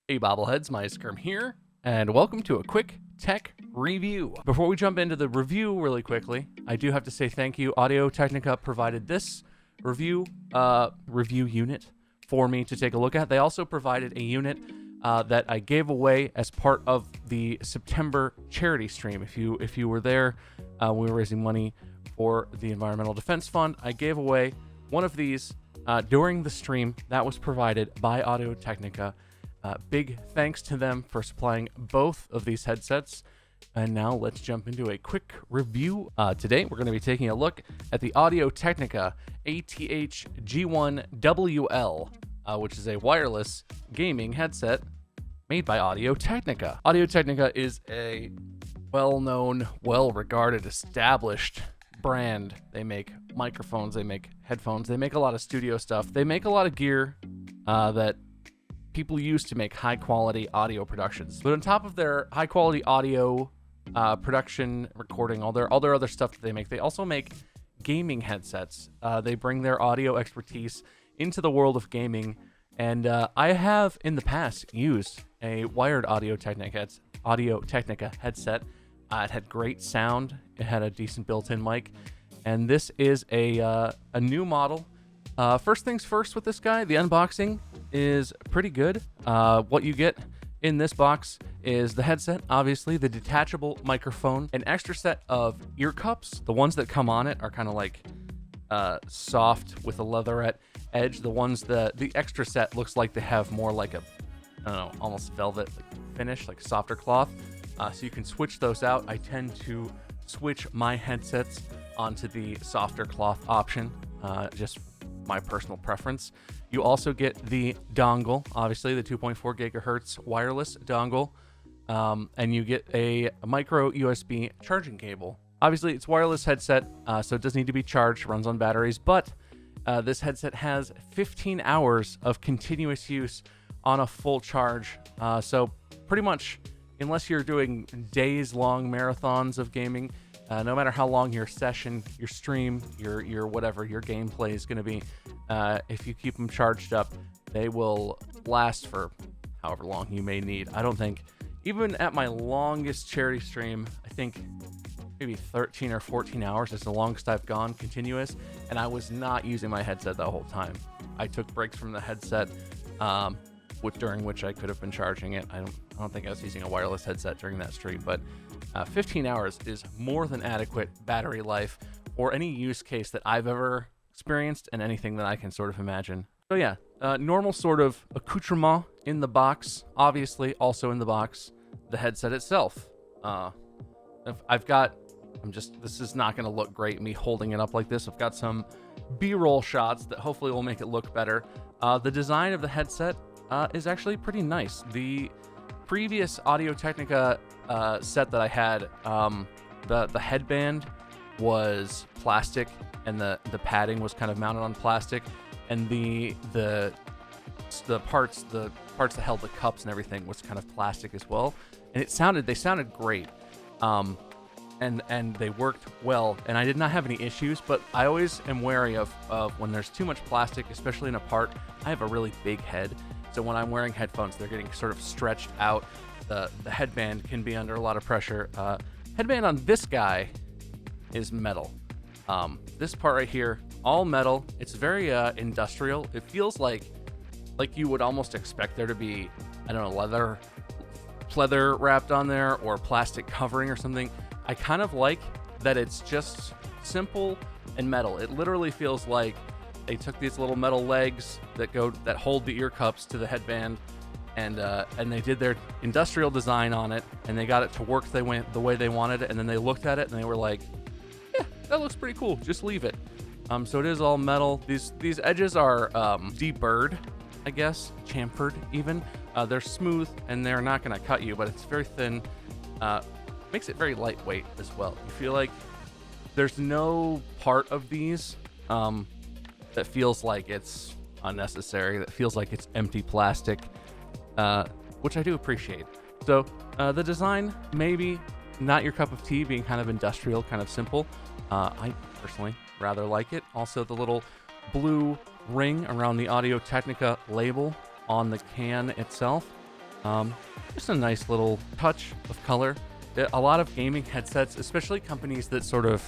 Hey bobbleheads, Muyskerm here, and welcome to a quick tech review. Before we jump into the review really quickly, I do have to say thank you. Audio-Technica provided this review unit for me to take a look at. They also provided a unit that I gave away as part of the September charity stream. If you were there, we were raising money for the Environmental Defense Fund. I gave away one of these during the stream that was provided by Audio-Technica. Big thanks to them for supplying both of these headsets. And now let's jump into a quick review. Today, we're going to be taking a look at the Audio-Technica ATH G1WL, which is a wireless gaming headset made by Audio-Technica. Audio-Technica is a well-known, well-regarded, established brand. They make microphones, they make headphones, they make a lot of studio stuff. They make a lot of gear that people use to make high-quality audio productions. But on top of their high-quality audio production, recording, all their other stuff that they also make gaming headsets. They bring their audio expertise into the world of gaming, and I have in the past used a wired Audio-Technica headset. It had great sound. It had a decent built-in mic, and this is a new model. First things first with this guy, the unboxing is pretty good. What you get in this box is the headset, obviously, the detachable microphone, an extra set of ear cups. The ones that come on it are kind of like soft with a leatherette edge. The extra set looks like they have more like a, I don't know, almost velvet finish, like softer cloth. So you can switch those out. I tend to switch my headsets onto the softer cloth option, just my personal preference. You also get the dongle, obviously the 2.4 gigahertz wireless dongle, and you get a micro USB charging cable. Obviously, it's a wireless headset, so it does need to be charged, runs on batteries, but this headset has 15 hours of continuous use on a full charge. So pretty much, unless you're doing days-long marathons of gaming, no matter how long your session, your stream, your whatever, your gameplay is going to be, if you keep them charged up, they will last for however long you may need. I don't think, even at my longest charity stream, I think maybe 13 or 14 hours is the longest I've gone continuous, and I was not using my headset the whole time. I took breaks from the headset, during which I could have been charging it. I don't think I was using a wireless headset during that stream, but 15 hours is more than adequate battery life for any use case that I've ever experienced and anything that I can sort of imagine. So yeah, normal sort of accoutrement in the box. Obviously, also in the box, the headset itself. This is not going to look great, me holding it up like this. I've got some B-roll shots that hopefully will make it look better. The design of the headset is actually pretty nice. The previous Audio-Technica set that I had, the headband was plastic, and the padding was kind of mounted on plastic, and the parts that held the cups and everything was kind of plastic as well. And they sounded great, and they worked well, and I did not have any issues. But I always am wary of when there's too much plastic, especially in a part. I have a really big head, so when I'm wearing headphones, they're getting sort of stretched out. The headband can be under a lot of pressure. Headband on this guy is metal. This part right here, all metal. It's very industrial. It feels like you would almost expect there to be, I don't know, leather wrapped on there or plastic covering or something. I kind of like that it's just simple and metal. It literally feels like they took these little metal legs that hold the ear cups to the headband, and they did their industrial design on it, and they got it to work the way they wanted it, and then they looked at it and they were like, yeah, that looks pretty cool, just leave it. So it is all metal. These edges are deburred, I guess, chamfered even. They're smooth and they're not going to cut you, but it's very thin. Makes it very lightweight as well. You feel like there's no part of these that feels like it's unnecessary, that feels like it's empty plastic, which I do appreciate. So the design, maybe not your cup of tea, being kind of industrial, kind of simple. I personally rather like it. Also, the little blue ring around the Audio-Technica label on the can itself. Just a nice little touch of color. A lot of gaming headsets, especially companies that sort of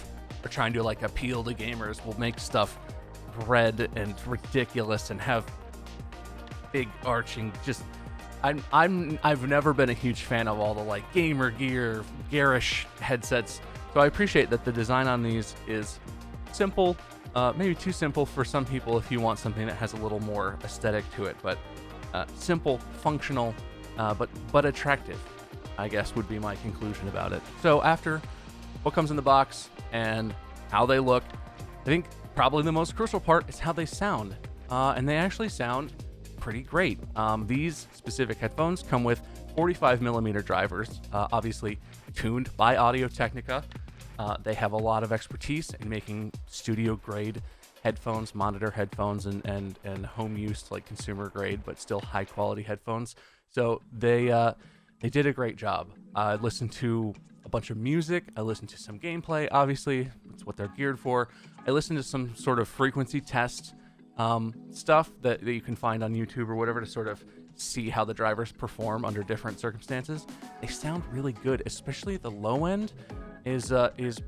are trying to like appeal to gamers, will make stuff red and ridiculous and have big arching. Just I've never been a huge fan of all the like gamer gear, garish headsets. So I appreciate that the design on these is simple, maybe too simple for some people if you want something that has a little more aesthetic to it, but simple, functional, but attractive, I guess would be my conclusion about it. So after what comes in the box and how they look, I think probably the most crucial part is how they sound. And they actually sound pretty great. These specific headphones come with 45mm drivers, obviously tuned by Audio-Technica. They have a lot of expertise in making studio-grade headphones, monitor headphones, and home use, like consumer grade, but still high-quality headphones. So they did a great job. I listened to a bunch of music. I listened to some gameplay. Obviously, that's what they're geared for. I listened to some sort of frequency test stuff that you can find on YouTube or whatever to sort of see how the drivers perform under different circumstances. They sound really good, especially the low end is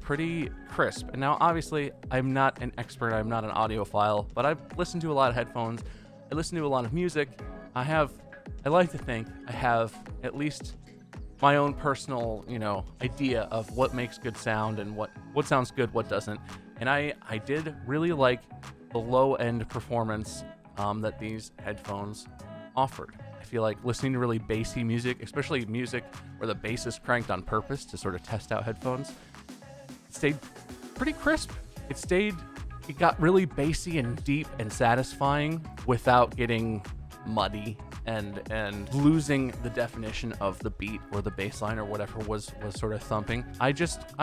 pretty crisp. And now, obviously, I'm not an expert. I'm not an audiophile, but I've listened to a lot of headphones. I listen to a lot of music. I like to think I have at least my own personal, idea of what makes good sound and what sounds good, what doesn't. And I did really like the low-end performance that these headphones offered. I feel like listening to really bassy music, especially music where the bass is cranked on purpose to sort of test out headphones, it stayed pretty crisp. It got really bassy and deep and satisfying without getting muddy and losing the definition of the beat or the bass line or whatever was sort of thumping. I'm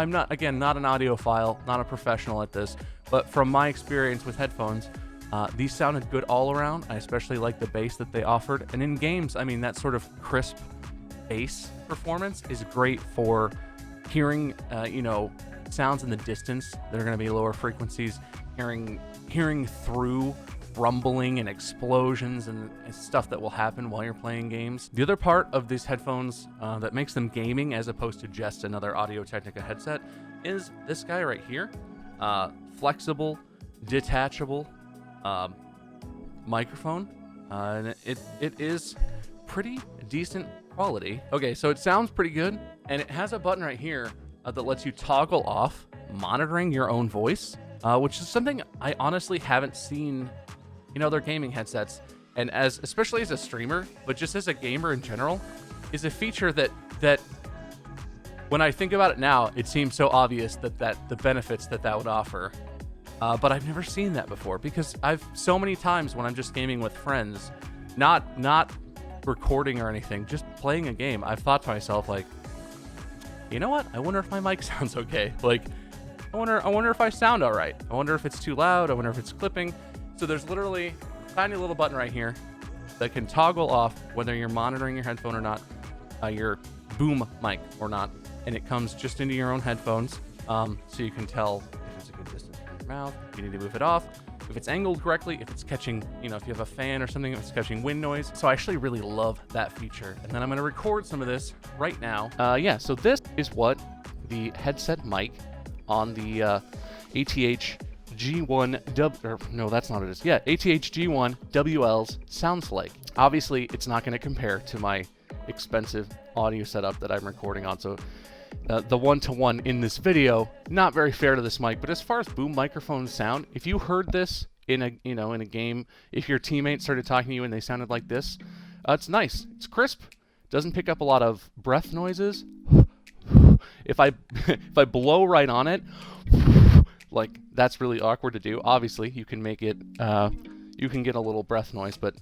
not an audiophile, not a professional at this, but from my experience with headphones, these sounded good all around. I especially like the bass that they offered. And in games, that sort of crisp bass performance is great for hearing, sounds in the distance that are going to be lower frequencies, hearing through rumbling and explosions and stuff that will happen while you're playing games. The other part of these headphones that makes them gaming as opposed to just another Audio-Technica headset is this guy right here. Flexible, detachable microphone. And it is pretty decent quality. Okay, so it sounds pretty good, and it has a button right here that lets you toggle off monitoring your own voice, which is something I honestly haven't seen in other gaming headsets, and especially as a streamer, but just as a gamer in general, is a feature that when I think about it now, it seems so obvious that the benefits that would offer. But I've never seen that before, because I've so many times when I'm just gaming with friends, not recording or anything, just playing a game, I've thought to myself, like, you know what? I wonder if my mic sounds okay. Like, I wonder if I sound all right. I wonder if it's too loud. I wonder if it's clipping. So there's literally a tiny little button right here that can toggle off whether you're monitoring your headphone or not, your boom mic or not, and it comes just into your own headphones, so you can tell if it's a good distance from your mouth, if you need to move it off, if it's angled correctly, if it's catching, if you have a fan or something, if it's catching wind noise. So I actually really love that feature. And then I'm going to record some of this right now. So this is what the headset mic on the ATH G1 no, that's not what it is. Yeah, ATH G1 WLs sounds like. Obviously, it's not going to compare to my expensive audio setup that I'm recording on. So the one-to-one in this video, not very fair to this mic. But as far as boom microphones sound, if you heard this in a game, if your teammates started talking to you and they sounded like this, it's nice. It's crisp. Doesn't pick up a lot of breath noises. If I blow right on it, like, that's really awkward to do. Obviously, you can make it, you can get a little breath noise, but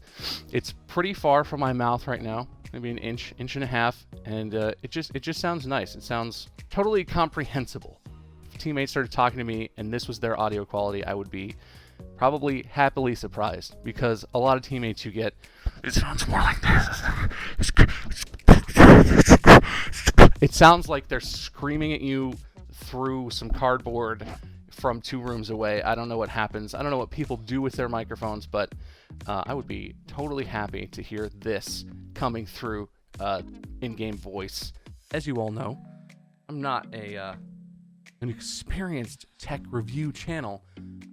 it's pretty far from my mouth right now, maybe an inch and a half, and it just sounds nice. It sounds totally comprehensible. If teammates started talking to me and this was their audio quality, I would be probably happily surprised, because a lot of teammates you get, it sounds more like this. It sounds like they're screaming at you through some cardboard from 2 rooms away. I don't know what happens. I don't know what people do with their microphones, but I would be totally happy to hear this coming through in-game voice. As you all know, I'm not an experienced tech review channel.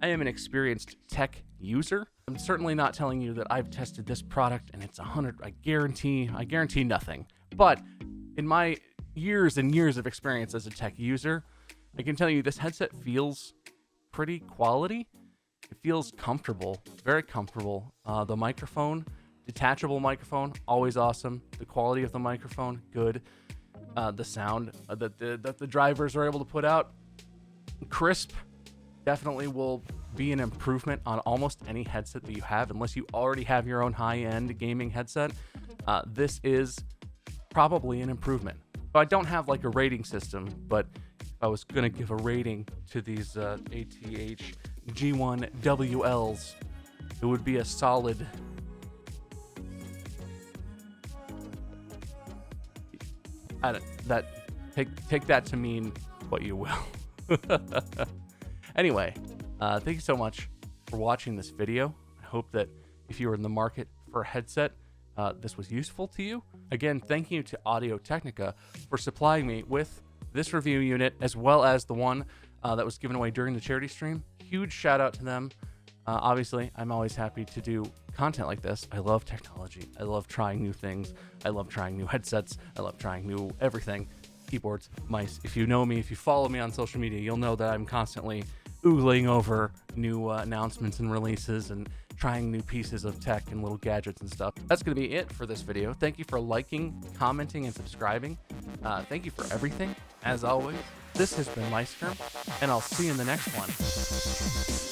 I am an experienced tech user. I'm certainly not telling you that I've tested this product and it's 100. I guarantee nothing. But in my years and years of experience as a tech user, I can tell you this headset feels pretty quality. It feels comfortable, very comfortable. The microphone, detachable microphone, always awesome. The quality of the microphone, good. The sound that the drivers are able to put out, crisp. Definitely will be an improvement on almost any headset that you have, unless you already have your own high-end gaming headset. This is probably an improvement. So I don't have like a rating system, but if I was gonna give a rating to these ATH G1 WLs, it would be a solid. Take that to mean what you will. Anyway, thank you so much for watching this video. I hope that if you were in the market for a headset, this was useful to you. Again, thank you to Audio-Technica for supplying me with this review unit, as well as the one that was given away during the charity stream. Huge shout out to them. Obviously, I'm always happy to do content like this. I love technology. I love trying new things. I love trying new headsets. I love trying new everything. Keyboards, mice. If you know me, if you follow me on social media, you'll know that I'm constantly oogling over new announcements and releases and trying new pieces of tech and little gadgets and stuff. That's going to be it for this video. Thank you for liking, commenting, and subscribing. Thank you for everything. As always, this has been Muyskerm, and I'll see you in the next one.